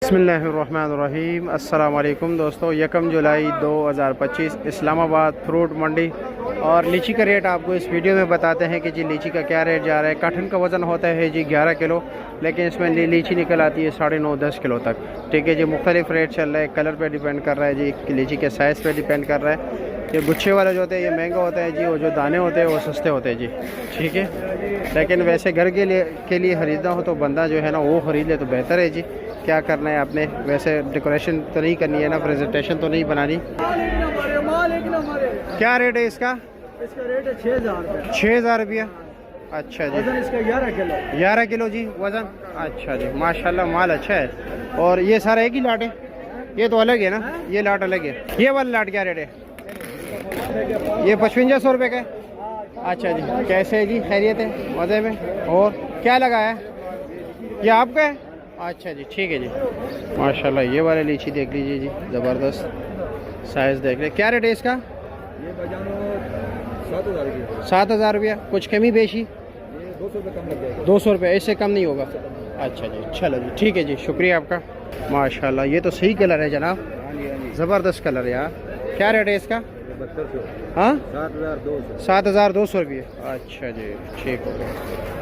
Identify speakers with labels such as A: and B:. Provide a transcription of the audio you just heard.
A: बिस्मिल्लाहिर्रहमानिर्रहीम। अस्सलाम वालेकुम दोस्तों, 1 जुलाई 2025 इस्लामाबाद फ्रूट मंडी और लीची का रेट आपको इस वीडियो में बताते हैं कि जी लीची का क्या रेट जा रहा है। कटहल का वज़न होता है जी 11 किलो, लेकिन इसमें लीची निकल आती है 9.5-10 किलो तक। ठीक है जी, मुख्तलिफ रेट चल रहा है, कलर पे डिपेंड कर रहा है जी, लीची के साइज़ पे डिपेंड कर रहा है। ये गुच्छे वाले जो होते हैं ये महंगा होता है जी, और जो दाने होते हैं वो सस्ते होते हैं जी। ठीक है, लेकिन वैसे घर के लिए ख़रीदना हो तो बंदा जो है ना वो ख़रीद ले तो बेहतर है जी। क्या करना है आपने, वैसे डेकोरेशन तो नहीं करनी है ना, प्रेजेंटेशन तो नहीं बनानी। क्या रेट है इसका?
B: इसका रेट है 6,000
A: 6,000 रुपया। अच्छा जी,
B: वजन इसका 11 किलो।
A: 11 किलो जी वज़न। अच्छा जी, माशाल्लाह माल अच्छा है। और ये सारा एक ही लाट है? ये तो अलग है ना, ये लाट अलग है। ये वाला लाट क्या रेट है? ये 5500 रुपये का है। अच्छा जी, कैसे है जी, खैरियत है, मज़े में? और क्या लगा है ये आपका है? अच्छा जी, ठीक है जी। माशाल्लाह ये वाले लीची देख लीजिए जी, ज़बरदस्त साइज़ देख ले। क्या रेट है इसका?
B: ये बजानो 7,000
A: 7,000 रुपया। कुछ कमी बेशी?
B: 200 रुपये कम लग जाएगा।
A: 200 रुपये, इससे कम नहीं होगा। अच्छा जी, चलो जी, ठीक है जी, शुक्रिया आपका। माशाल्लाह ये तो सही कलर है जनाब, ज़बरदस्त कलर है यार। क्या रेट है इसका?
B: 7200।
A: हाँ,
B: 7,200।
A: 7,200 रुपये। अच्छा जी, ठीक हो गया।